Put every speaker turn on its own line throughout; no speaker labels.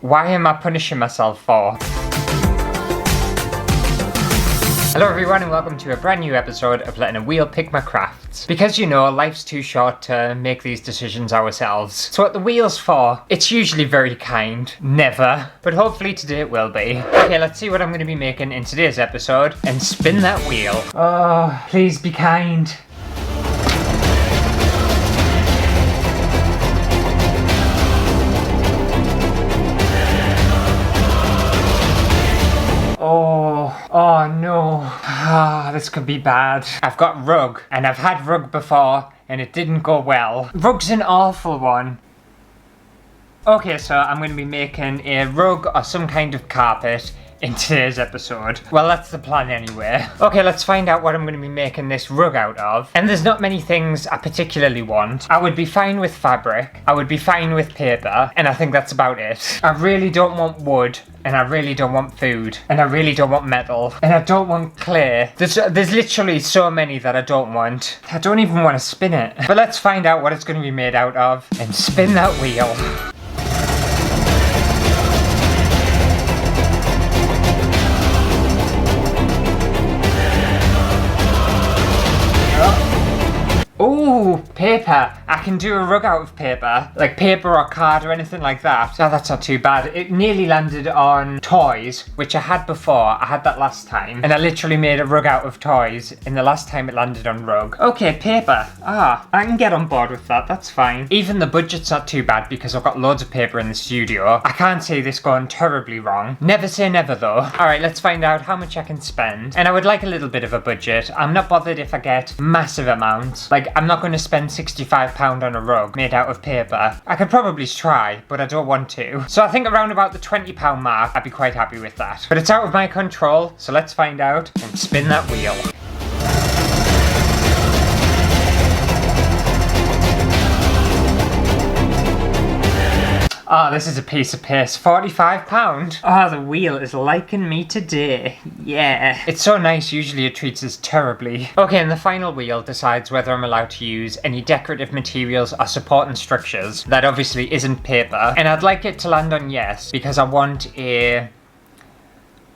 Why am I punishing myself for? Hello everyone and welcome to a brand new episode of Letting a Wheel Pick My Crafts. Because you know, life's too short to make these decisions ourselves. So what the wheel's for, it's usually very kind. Never. But hopefully today it will be. Okay, let's see what I'm going to be making in today's episode and spin that wheel. Oh, please be kind. Oh no. This could be bad. I've got rug, and I've had rug before, and it didn't go well. Rug's an awful one. Okay, so I'm going to be making a rug or some kind of carpet in today's episode. Well, that's the plan anyway. Okay, let's find out what I'm going to be making this rug out of. And there's not many things I particularly want. I would be fine with fabric, I would be fine with paper, and I think that's about it. I really don't want wood, and I really don't want food, and I really don't want metal, and I don't want clay. There's literally so many that I don't want. I don't even want to spin it. But let's find out what it's going to be made out of, and spin that wheel. Ooh, paper. I can do a rug out of paper. Like paper or card or anything like that. Oh, that's not too bad. It nearly landed on toys, which I had before. I had that last time. And I literally made a rug out of toys. And the last time it landed on rug. Okay, paper. I can get on board with that. That's fine. Even the budget's not too bad because I've got loads of paper in the studio. I can't see this going terribly wrong. Never say never though. Alright, let's find out how much I can spend. And I would like a little bit of a budget. I'm not bothered if I get massive amounts. Like, I'm not going to spend £65 on a rug made out of paper. I could probably try, but I don't want to. So I think around about the £20 mark, I'd be quite happy with that. But it's out of my control, so let's find out and spin that wheel. Oh, this is a piece of piss. £45. Oh, the wheel is liking me today. Yeah. It's so nice, usually it treats us terribly. Okay, and the final wheel decides whether I'm allowed to use any decorative materials or supporting structures. That obviously isn't paper. And I'd like it to land on yes, because I want a...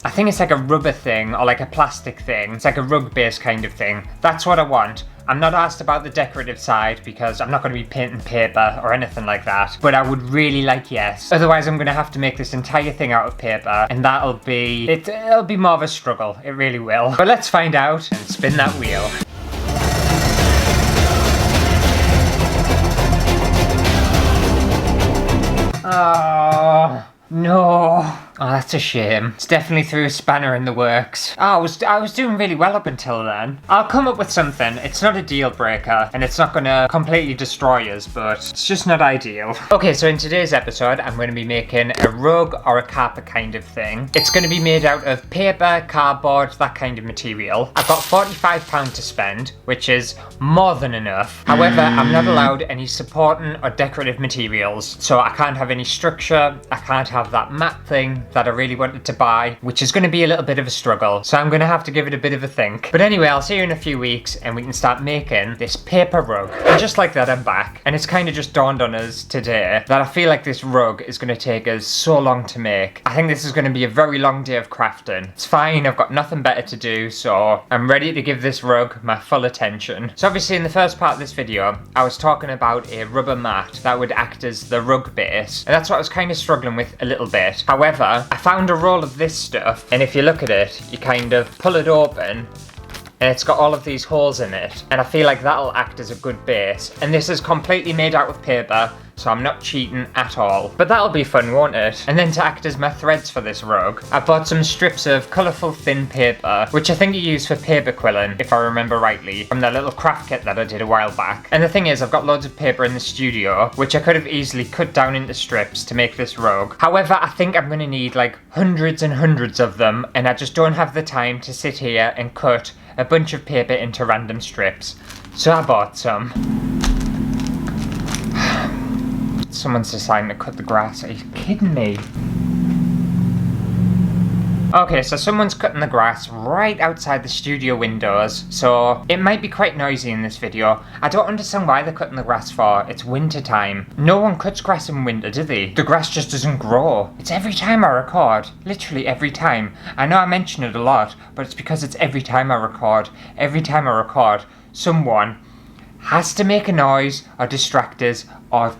I think it's like a rubber thing or like a plastic thing. It's like a rug-based kind of thing. That's what I want. I'm not asked about the decorative side because I'm not going to be painting paper or anything like that. But I would really like yes. Otherwise I'm going to have to make this entire thing out of paper. And that'll be... It'll be more of a struggle. It really will. But let's find out and spin that wheel. Oh, no. Oh, that's a shame. It's definitely threw a spanner in the works. Oh, I was doing really well up until then. I'll come up with something. It's not a deal breaker, and it's not gonna completely destroy us, but it's just not ideal. Okay, so in today's episode, I'm gonna be making a rug or a carpet kind of thing. It's gonna be made out of paper, cardboard, that kind of material. I've got £45 to spend, which is more than enough. However, I'm not allowed any supporting or decorative materials, so I can't have any structure, I can't have that mat thing that I really wanted to buy, which is going to be a little bit of a struggle, so I'm going to have to give it a bit of a think. But anyway, I'll see you in a few weeks and we can start making this paper rug. And just like that, I'm back. And it's kind of just dawned on us today that I feel like this rug is going to take us so long to make. I think this is going to be a very long day of crafting. It's fine, I've got nothing better to do, so I'm ready to give this rug my full attention. So obviously in the first part of this video, I was talking about a rubber mat that would act as the rug base. And that's what I was kind of struggling with a little bit. However, I found a roll of this stuff, and if you look at it, you kind of pull it open, and it's got all of these holes in it, and I feel like that'll act as a good base. And this is completely made out of paper, so I'm not cheating at all. But that'll be fun, won't it? And then to act as my threads for this rug, I bought some strips of colourful thin paper, which I think you use for paper quilling, if I remember rightly, from that little craft kit that I did a while back. And the thing is, I've got loads of paper in the studio, which I could have easily cut down into strips to make this rug. However, I think I'm going to need like hundreds and hundreds of them, and I just don't have the time to sit here and cut a bunch of paper into random strips. So I bought some. Someone's deciding to cut the grass. Are you kidding me? Okay, so someone's cutting the grass right outside the studio windows, so it might be quite noisy in this video. I don't understand why they're cutting the grass for. It's winter time. No one cuts grass in winter, do they? The grass just doesn't grow. It's every time I record. Literally every time. I know I mention it a lot, but it's because it's every time I record. Every time I record, someone has to make a noise or distract us or...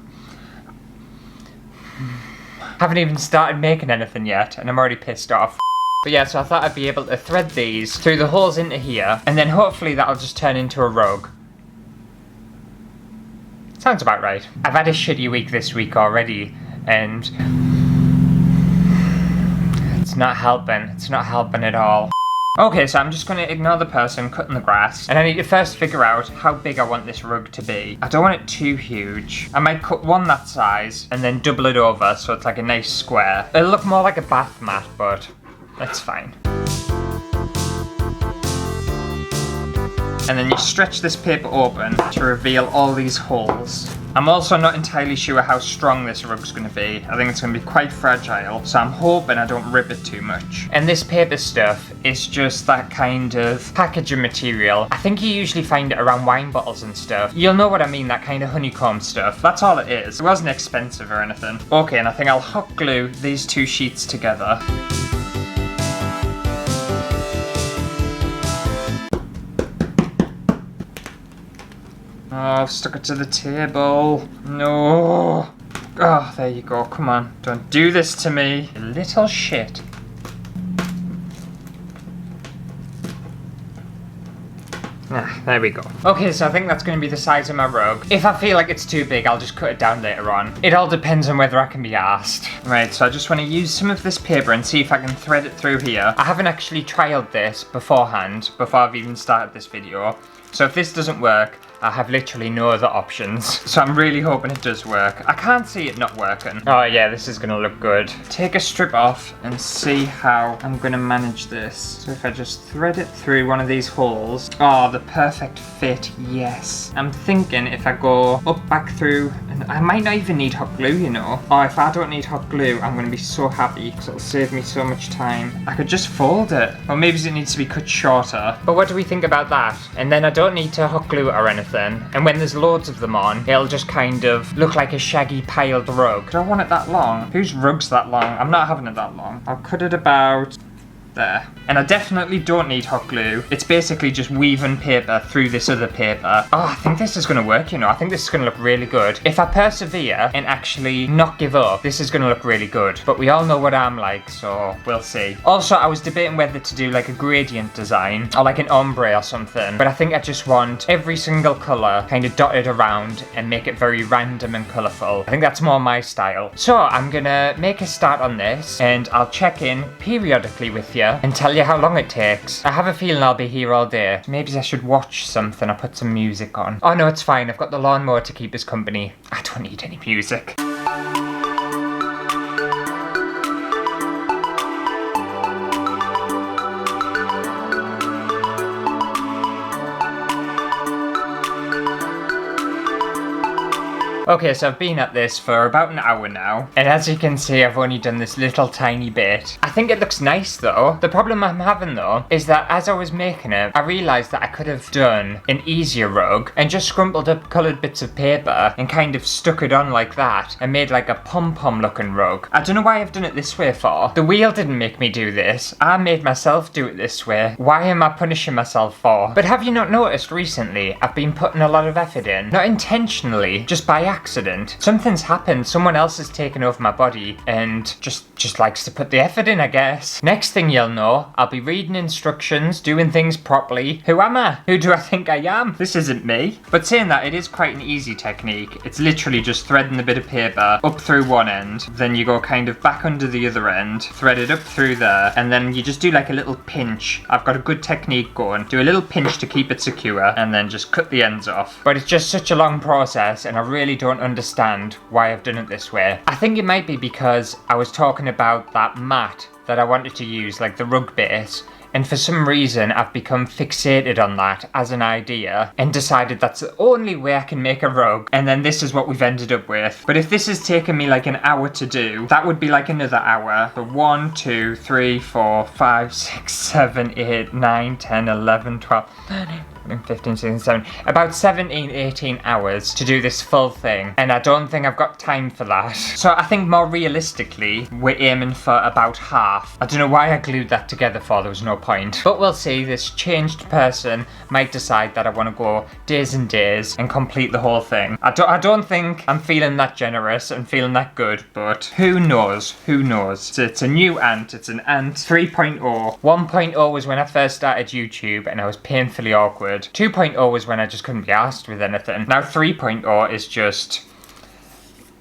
Haven't even started making anything yet, and I'm already pissed off. But yeah, so I thought I'd be able to thread these through the holes into here, and then hopefully that'll just turn into a rug. Sounds about right. I've had a shitty week this week already, and it's not helping. It's not helping at all. Okay, so I'm just going to ignore the person cutting the grass, and I need to first figure out how big I want this rug to be. I don't want it too huge. I might cut one that size, and then double it over so it's like a nice square. It'll look more like a bath mat, but that's fine. And then you stretch this paper open to reveal all these holes. I'm also not entirely sure how strong this rug's going to be. I think it's going to be quite fragile, so I'm hoping I don't rip it too much. And this paper stuff is just that kind of packaging material. I think you usually find it around wine bottles and stuff. You'll know what I mean, that kind of honeycomb stuff. That's all it is. It wasn't expensive or anything. Okay, and I think I'll hot glue these two sheets together. Oh, I've stuck it to the table. No. Oh, there you go. Come on. Don't do this to me, you little shit. Ah, there we go. Okay, so I think that's going to be the size of my rug. If I feel like it's too big, I'll just cut it down later on. It all depends on whether I can be arsed. Right, so I just want to use some of this paper and see if I can thread it through here. I haven't actually trialed this beforehand, before I've even started this video. So if this doesn't work, I have literally no other options. So I'm really hoping it does work. I can't see it not working. Oh yeah, this is gonna look good. Take a strip off and see how I'm gonna manage this. So if I just thread it through one of these holes. Oh, the perfect fit, yes. I'm thinking if I go up, back through, and I might not even need hot glue, you know. Or if I don't need hot glue, I'm gonna be so happy because it'll save me so much time. I could just fold it. Or maybe it needs to be cut shorter. But what do we think about that? And then I don't need to hot glue it or anything. And when there's loads of them on, it'll just kind of look like a shaggy piled rug. Do I want it that long? Whose rug's that long? I'm not having it that long. I'll cut it about there. And I definitely don't need hot glue. It's basically just weaving paper through this other paper. Oh, I think this is going to work, you know. I think this is going to look really good. If I persevere and actually not give up, this is going to look really good. But we all know what I'm like, so we'll see. Also, I was debating whether to do like a gradient design or like an ombre or something. But I think I just want every single colour kind of dotted around and make it very random and colourful. I think that's more my style. So I'm going to make a start on this and I'll check in periodically with you and tell you how long it takes. I have a feeling I'll be here all day. Maybe I should watch something or put some music on. Oh no, it's fine. I've got the lawnmower to keep us company. I don't need any music. Okay, so I've been at this for about an hour now, and as you can see, I've only done this little tiny bit. I think it looks nice though. The problem I'm having though, is that as I was making it, I realised that I could have done an easier rug and just scrumpled up coloured bits of paper and kind of stuck it on like that and made like a pom-pom looking rug. I don't know why I've done it this way for. The wheel didn't make me do this. I made myself do it this way. Why am I punishing myself for? But have you not noticed recently, I've been putting a lot of effort in? Not intentionally, just by accident. Something's happened, someone else has taken over my body and just likes to put the effort in, I guess. Next thing you'll know, I'll be reading instructions, doing things properly. Who am I? Who do I think I am? This isn't me. But saying that, it is quite an easy technique. It's literally just threading the bit of paper up through one end, then you go kind of back under the other end, thread it up through there, and then you just do like a little pinch. I've got a good technique going. Do a little pinch to keep it secure, and then just cut the ends off. But it's just such a long process, and I really don't don't understand why I've done it this way. I think it might be because I was talking about that mat that I wanted to use, like the rug base, and for some reason I've become fixated on that as an idea and decided that's the only way I can make a rug, and then this is what we've ended up with. But if this has taken me like an hour to do, that would be like another hour. So 1, 2, 3, 4, 5, 6, 7, 8, 9, 10, 11, 12, 15, 16, 17, about 17, 18 hours to do this full thing, and I don't think I've got time for that. So I think more realistically, we're aiming for about half. I don't know why I glued that together for, there was no point. But we'll see, this changed person might decide that I want to go days and days and complete the whole thing. I don't think I'm feeling that generous and feeling that good, but who knows, who knows. So it's a new ant, it's an ant 3.0. 1.0 was when I first started YouTube and I was painfully awkward. 2.0 was when I just couldn't be asked with anything. Now 3.0 is just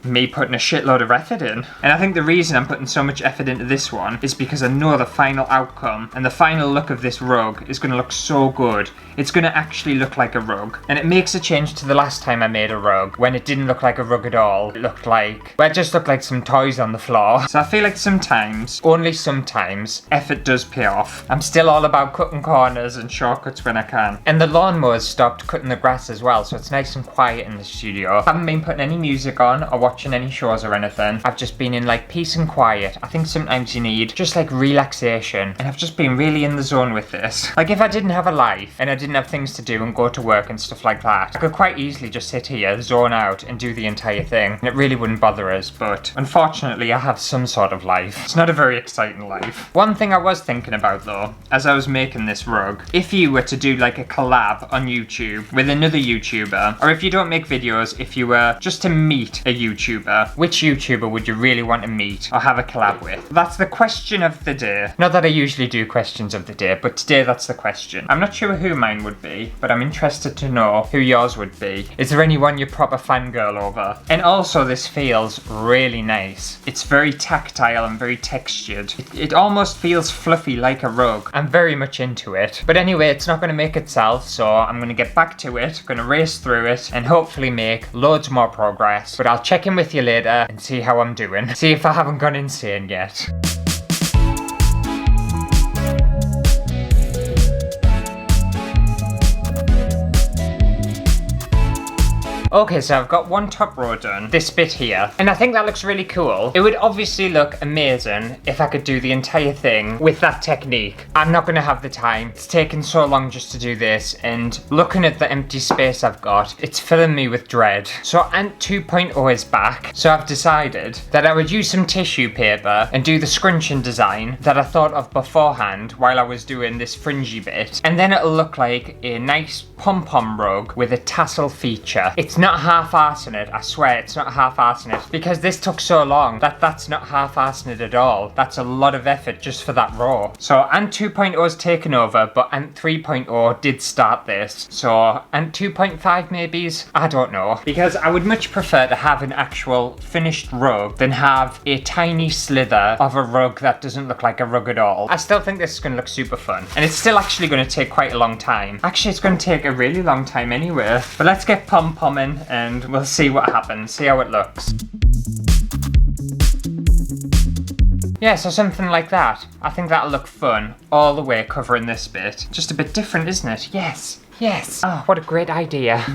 me putting a shitload of effort in. And I think the reason I'm putting so much effort into this one is because I know the final outcome and the final look of this rug is going to look so good. It's going to actually look like a rug. And it makes a change to the last time I made a rug, when it didn't look like a rug at all. It looked like, well, it just looked like some toys on the floor. So I feel like sometimes, only sometimes, effort does pay off. I'm still all about cutting corners and shortcuts when I can. And the lawnmower's stopped cutting the grass as well, so it's nice and quiet in the studio. I haven't been putting any music on or watching any shows or anything. I've just been in like peace and quiet. I think sometimes you need just like relaxation, and I've just been really in the zone with this. Like if I didn't have a life and I didn't have things to do and go to work and stuff like that, I could quite easily just sit here, zone out and do the entire thing, and it really wouldn't bother us. But unfortunately I have some sort of life. It's not a very exciting life. One thing I was thinking about though, as I was making this rug, if you were to do like a collab on YouTube with another YouTuber, or if you don't make videos, if you were just to meet a YouTuber, which YouTuber would you really want to meet or have a collab with? That's the question of the day. Not that I usually do questions of the day, but today that's the question. I'm not sure who mine would be, but I'm interested to know who yours would be. Is there anyone you're proper fangirl over? And also this feels really nice. It's very tactile and very textured. It almost feels fluffy like a rug. I'm very much into it. But anyway, it's not going to make itself, so I'm going to get back to it, going to race through it and hopefully make loads more progress. But I'll check in with you later and see how I'm doing. See if I haven't gone insane yet. Okay, so I've got one top row done, this bit here, and I think that looks really cool. It would obviously look amazing if I could do the entire thing with that technique. I'm not going to have the time. It's taken so long just to do this, and looking at the empty space I've got, it's filling me with dread. So Ant 2.0 is back, so I've decided that I would use some tissue paper and do the scrunching design that I thought of beforehand while I was doing this fringy bit, and then it'll look like a nice pom-pom rug with a tassel feature. It's not half-arsing it, I swear it's not half-arsing it, because this took so long that's not half-arsing it at all. That's a lot of effort just for that row. So Ant 2.0 has taken over, but Ant 3.0 did start this. So Ant 2.5 maybes? I don't know. Because I would much prefer to have an actual finished rug than have a tiny slither of a rug that doesn't look like a rug at all. I still think this is going to look super fun. And it's still actually going to take quite a long time. Actually, it's going to take a really long time anyway. But let's get pom-pomming and we'll see what happens, see how it looks. Yeah, so something like that. I think that'll look fun, all the way covering this bit. Just a bit different, isn't it? Yes, yes. Oh, what a great idea.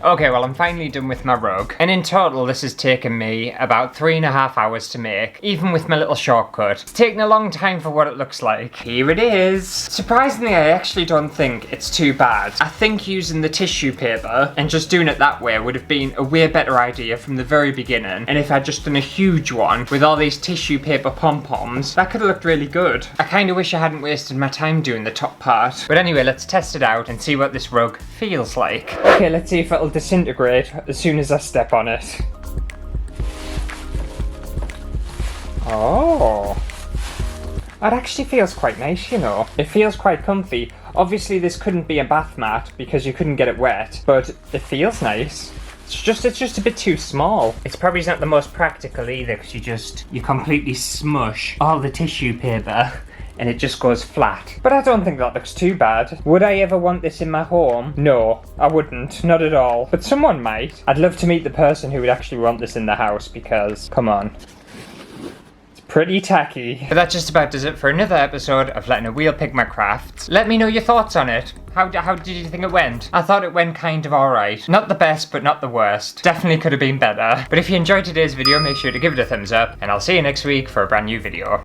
Okay, well I'm finally done with my rug, and in total this has taken me about 3.5 hours to make, even with my little shortcut. It's taken a long time for what it looks like. Here it is. Surprisingly, I actually don't think it's too bad. I think using the tissue paper and just doing it that way would have been a way better idea from the very beginning, and if I'd just done a huge one with all these tissue paper pom-poms, that could have looked really good. I kind of wish I hadn't wasted my time doing the top part. But anyway, let's test it out and see what this rug feels like. Okay, let's see if it'll disintegrate as soon as I step on it. Oh, that actually feels quite nice, you know. It feels quite comfy. Obviously this couldn't be a bath mat because you couldn't get it wet, but it feels nice. It's just a bit too small. It's probably not the most practical either, because you completely smush all the tissue paper and it just goes flat. But I don't think that looks too bad. Would I ever want this in my home? No, I wouldn't. Not at all. But someone might. I'd love to meet the person who would actually want this in the house because, come on. Pretty tacky. But that just about does it for another episode of Letting a Wheel Pick My Crafts. Let me know your thoughts on it. How did you think it went? I thought it went kind of alright. Not the best, but not the worst. Definitely could have been better. But if you enjoyed today's video, make sure to give it a thumbs up, and I'll see you next week for a brand new video.